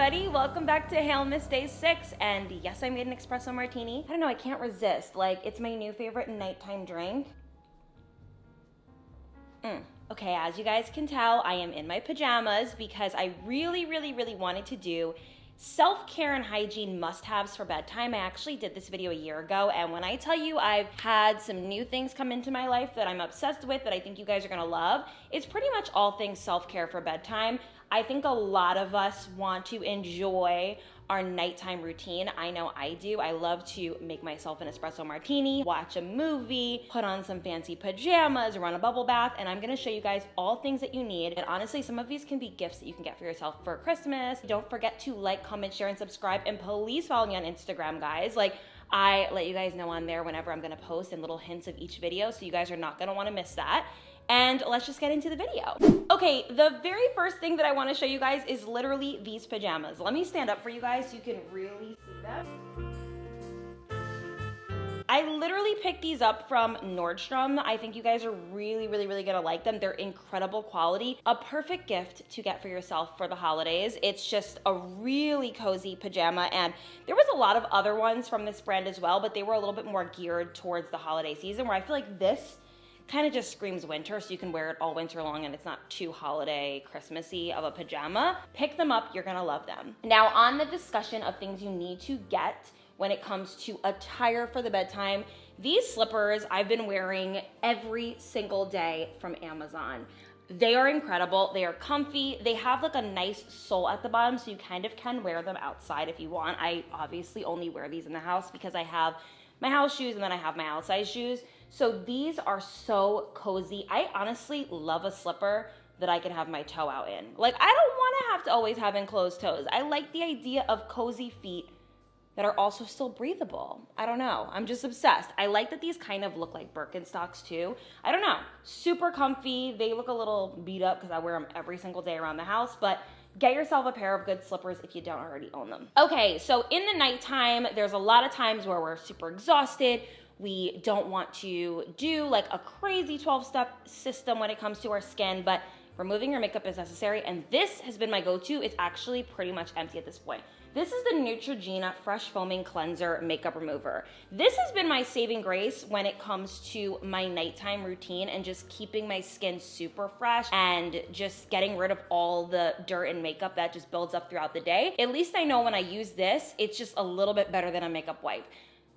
everybody, welcome back to Hail Miss Day 6, and yes, I made an espresso martini. I don't know, I can't resist, like, it's my new favorite nighttime drink. Okay, as you guys can tell, I am in my pajamas because I really wanted to do self-care and hygiene must-haves for bedtime. I actually did this video a year ago, and when I tell you I've had some new things come into my life that I'm obsessed with that I think you guys are gonna love, it's pretty much all things self-care for bedtime. I think a lot of us want to enjoy our nighttime routine. I know I do. I love to make myself an espresso martini, watch a movie, put on some fancy pajamas, run a bubble bath, and I'm gonna show you guys all things that you need. And honestly, some of these can be gifts that you can get for yourself for Christmas. Don't forget to like, comment, share, and subscribe, and please follow me on Instagram, guys. Like, I let you guys know on there whenever I'm gonna post and little hints of each video, so you guys are not gonna wanna miss that. And let's just get into the video. Okay, the very first thing that I wanna show you guys is literally these pajamas. Let me stand up for you guys so you can really see them. I literally picked these up from Nordstrom. I think you guys are really gonna like them. They're incredible quality. A perfect gift to get for yourself for the holidays. It's just a really cozy pajama, and there was a lot of other ones from this brand as well, but they were a little bit more geared towards the holiday season, where I feel like this kind of just screams winter, so you can wear it all winter long and it's not too holiday Christmassy of a pajama. Pick them up, you're gonna love them. Now, on the discussion of things you need to get when it comes to attire for the bedtime, these slippers I've been wearing every single day from Amazon. They are incredible, they are comfy, they have like a nice sole at the bottom, so you kind of can wear them outside if you want. I obviously only wear these in the house because I have my house shoes and then I have my outside shoes. So these are so cozy. I honestly love a slipper that I can have my toe out in. Like, I don't wanna have to always have enclosed toes. I like the idea of cozy feet that are also still breathable. I don't know, I'm just obsessed. I like that these kind of look like Birkenstocks too. I don't know, super comfy. They look a little beat up because I wear them every single day around the house, but get yourself a pair of good slippers if you don't already own them. Okay, so in the nighttime, there's a lot of times where we're super exhausted. We don't want to do like a crazy 12-step system when it comes to our skin, but removing your makeup is necessary, and this has been my go-to. It's actually pretty much empty at this point. This is the Neutrogena Fresh Foaming Cleanser Makeup Remover. This has been my saving grace when it comes to my nighttime routine and just keeping my skin super fresh and just getting rid of all the dirt and makeup that just builds up throughout the day. At least I know when I use this, it's just a little bit better than a makeup wipe.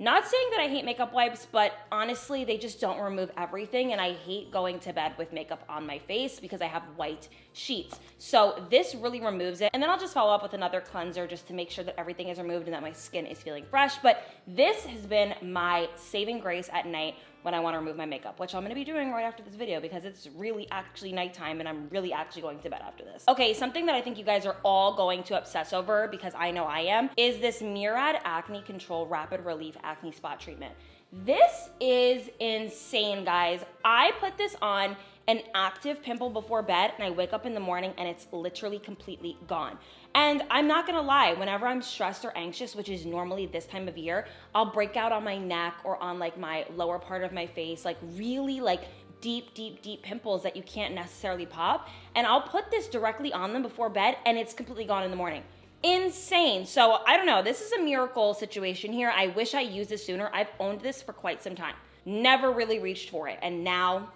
Not saying that I hate makeup wipes, but honestly, they just don't remove everything, and I hate going to bed with makeup on my face because I have white sheets. So this really removes it, and then I'll just follow up with another cleanser just to make sure that everything is removed and that my skin is feeling fresh. But this has been my saving grace at night when I want to remove my makeup, which I'm going to be doing right after this video because it's really actually nighttime and I'm really actually going to bed after this. Okay, something that I think you guys are all going to obsess over, because I know I am, is this Murad Acne Control Rapid Relief Acne Spot Treatment. This is insane, guys. I put this on an active pimple before bed and I wake up in the morning and it's literally completely gone. And I'm not gonna lie, whenever I'm stressed or anxious, which is normally this time of year, I'll break out on my neck or on like my lower part of my face, like really like deep pimples that you can't necessarily pop. And I'll put this directly on them before bed and it's completely gone in the morning. Insane. So I don't know, this is a miracle situation here. I wish I used this sooner. I've owned this for quite some time. Never really reached for it, and now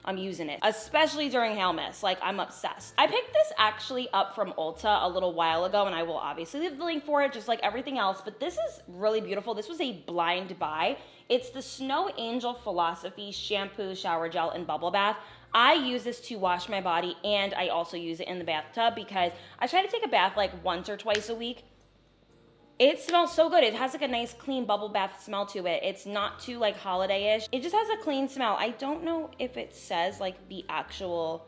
I'm using it, especially during Hail Miss. Like, I'm obsessed. I picked this actually up from Ulta a little while ago, and I will obviously leave the link for it, just like everything else, but this is really beautiful. This was a blind buy. It's the Snow Angel Philosophy Shampoo, Shower Gel, and Bubble Bath. I use this to wash my body, and I also use it in the bathtub because I try to take a bath like once or twice a week. It smells so good. It has like a nice clean bubble bath smell to it. It's not too like holiday-ish. It just has a clean smell. I don't know if it says like the actual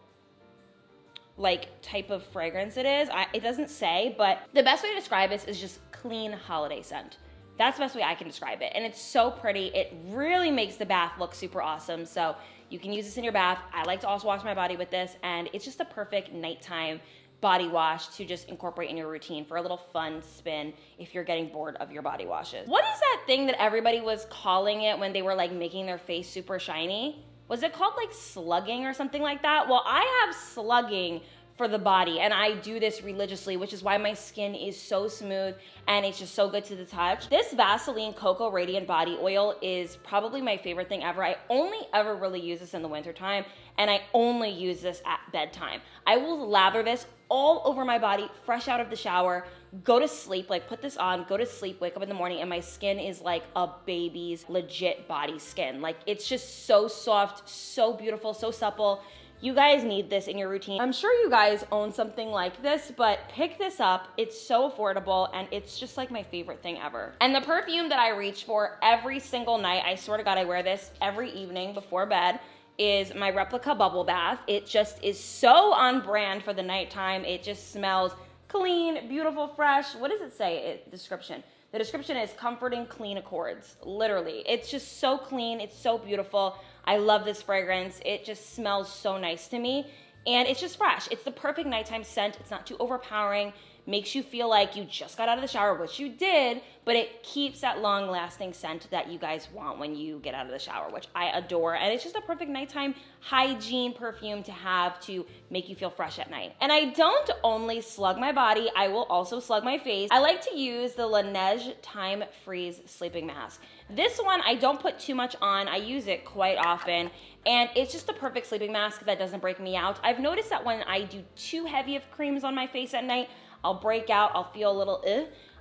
like type of fragrance it is. It doesn't say, but the best way to describe this is just clean holiday scent. That's the best way I can describe it. And it's so pretty. It really makes the bath look super awesome. So you can use this in your bath. I like to also wash my body with this, and it's just a perfect nighttime body wash to just incorporate in your routine for a little fun spin if you're getting bored of your body washes. What is that thing that everybody was calling it when they were like making their face super shiny? Was it called like slugging or something like that? Well, I have slugging for the body, and I do this religiously, which is why my skin is so smooth and it's just so good to the touch. This Vaseline Cocoa Radiant Body Oil is probably my favorite thing ever. I only ever really use this in the wintertime, and I only use this at bedtime. I will lather this all over my body, fresh out of the shower, go to sleep, like put this on, go to sleep, wake up in the morning, and my skin is like a baby's legit body skin. Like, it's just so soft, so beautiful, so supple. You guys need this in your routine. I'm sure you guys own something like this, but pick this up. It's so affordable, and it's just like my favorite thing ever. And the perfume that I reach for every single night, I swear to God, I wear this every evening before bed, is my Replica Bubble Bath. It just is so on brand for the nighttime. It just smells clean, beautiful, fresh. What does it say? Description. The description is comforting, clean accords. Literally. It's just so clean. It's so beautiful. I love this fragrance. It just smells so nice to me. And it's just fresh. It's the perfect nighttime scent. It's not too overpowering. Makes you feel like you just got out of the shower, which you did, but it keeps that long-lasting scent that you guys want when you get out of the shower, which I adore. And it's just a perfect nighttime hygiene perfume to have to make you feel fresh at night. And I don't only slug my body, I will also slug my face. I like to use the Laneige Time Freeze Sleeping Mask. This one, I don't put too much on. I use it quite often, and it's just a perfect sleeping mask that doesn't break me out. I've noticed that when I do too heavy of creams on my face at night, I'll break out, I'll feel a little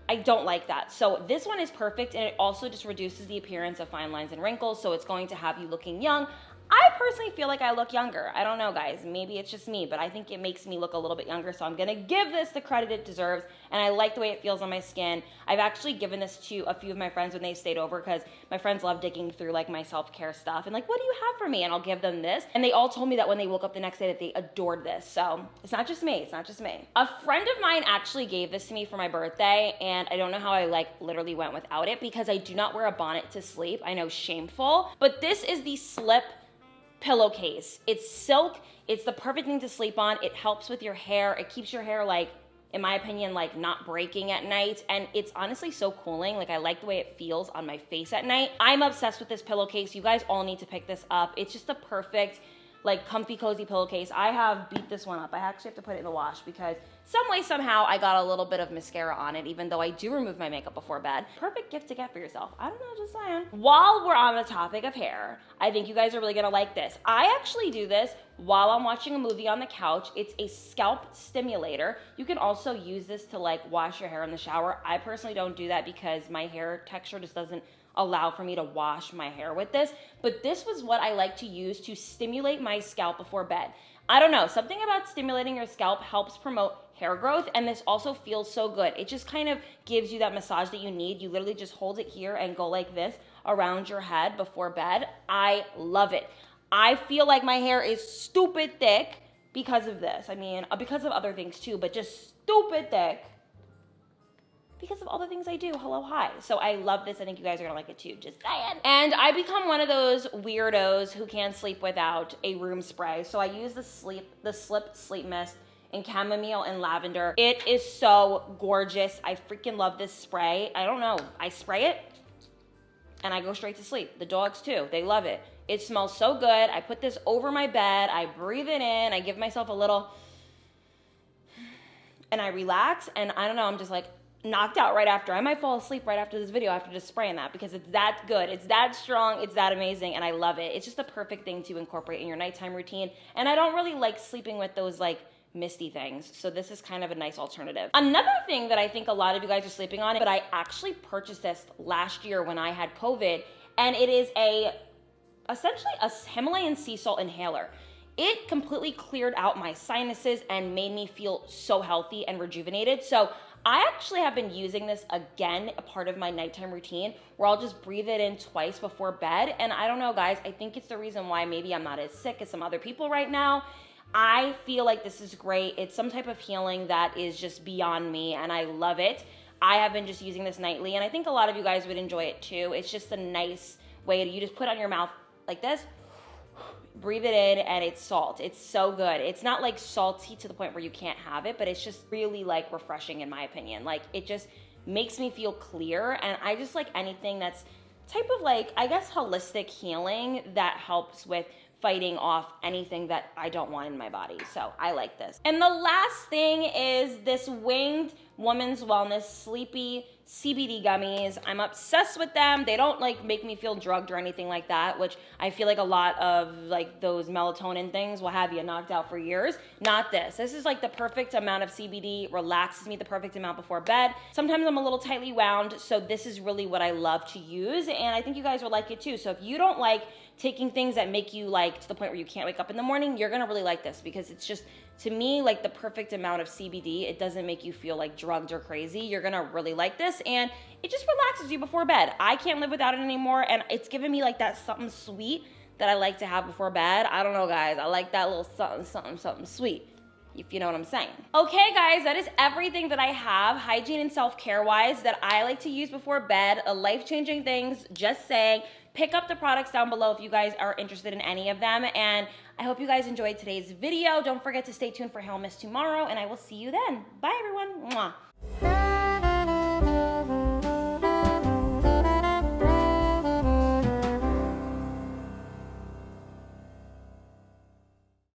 I don't like that. So this one is perfect, and it also just reduces the appearance of fine lines and wrinkles, so it's going to have you looking young. I personally feel like I look younger. I don't know, guys. Maybe it's just me, but I think it makes me look a little bit younger, so I'm gonna give this the credit it deserves, and I like the way it feels on my skin. I've actually given this to a few of my friends when they stayed over, because my friends love digging through like my self-care stuff and like, what do you have for me? And I'll give them this, and they all told me that when they woke up the next day that they adored this. So it's not just me. It's not just me. A friend of mine actually gave this to me for my birthday, and I don't know how I like literally went without it, because I do not wear a bonnet to sleep. I know, shameful, but this is the Slip Pillowcase. It's silk. It's the perfect thing to sleep on. It helps with your hair. It keeps your hair, like, in my opinion, like not breaking at night. And it's honestly so cooling. Like, I like the way it feels on my face at night. I'm obsessed with this pillowcase. You guys all need to pick this up. It's just the perfect, like, comfy, cozy pillowcase. I have beat this one up. I actually have to put it in the wash because some way, somehow, I got a little bit of mascara on it, even though I do remove my makeup before bed. Perfect gift to get for yourself. I don't know, just saying. While we're on the topic of hair, I think you guys are really gonna like this. I actually do this while I'm watching a movie on the couch. It's a scalp stimulator. You can also use this to like wash your hair in the shower. I personally don't do that because my hair texture just doesn't allow for me to wash my hair with this, but this was what I like to use to stimulate my scalp before bed. I don't know, something about stimulating your scalp helps promote hair growth, and this also feels so good. It just kind of gives you that massage that you need. You literally just hold it here and go like this around your head before bed. I love it. I feel like my hair is stupid thick because of this. I mean, because of other things too, but just stupid thick because of all the things I do. Hello, hi. So I love this. I think you guys are gonna like it too, just saying. And I become one of those weirdos who can't sleep without a room spray. So I use the Slip Sleep Mist in chamomile and lavender. It is so gorgeous. I freaking love this spray. I don't know, I spray it and I go straight to sleep. The dogs too, they love it. It smells so good. I put this over my bed, I breathe it in, I give myself a little, and I relax, and I don't know, I'm just like knocked out right after. I might fall asleep right after this video after just spraying that because it's that good, it's that strong, it's that amazing, and I love it. It's just the perfect thing to incorporate in your nighttime routine, and I don't really like sleeping with those like misty things, so this is kind of a nice alternative. Another thing that I think a lot of you guys are sleeping on, but I actually purchased this last year when I had COVID, and it is essentially a Himalayan sea salt inhaler. It completely cleared out my sinuses and made me feel so healthy and rejuvenated. So I actually have been using this again, a part of my nighttime routine, where I'll just breathe it in twice before bed. And I don't know, guys, I think it's the reason why maybe I'm not as sick as some other people right now. I feel like this is great. It's some type of healing that is just beyond me, and I love it. I have been just using this nightly, and I think a lot of you guys would enjoy it too. It's just a nice way to, you just put it on your mouth like this, breathe it in, and it's salt. It's so good. It's not like salty to the point where you can't have it, but it's just really like refreshing in my opinion. Like, it just makes me feel clear, and I just like anything that's type of like, I guess, holistic healing that helps with fighting off anything that I don't want in my body. So I like this. And the last thing is this Winged Woman's Wellness Sleepy CBD gummies. I'm obsessed with them. They don't like make me feel drugged or anything like that, which I feel like a lot of like those melatonin things will have you knocked out for years. Not this. This is like the perfect amount of CBD, relaxes me the perfect amount before bed. Sometimes I'm a little tightly wound, so this is really what I love to use, and I think you guys will like it too. So if you don't like taking things that make you like to the point where you can't wake up in the morning, you're gonna really like this because it's just, to me, like the perfect amount of CBD. It doesn't make you feel like drugged or crazy. You're gonna really like this, and it just relaxes you before bed. I can't live without it anymore, and it's giving me like that something sweet that I like to have before bed. I don't know, guys. I like that little something sweet, if you know what I'm saying. Okay, guys, that is everything that I have, hygiene and self-care wise, that I like to use before bed. Life-changing things, just saying. Pick up the products down below if you guys are interested in any of them, and I hope you guys enjoyed today's video. Don't forget to stay tuned for Hail Miss tomorrow, and I will see you then. Bye, everyone. Mwah.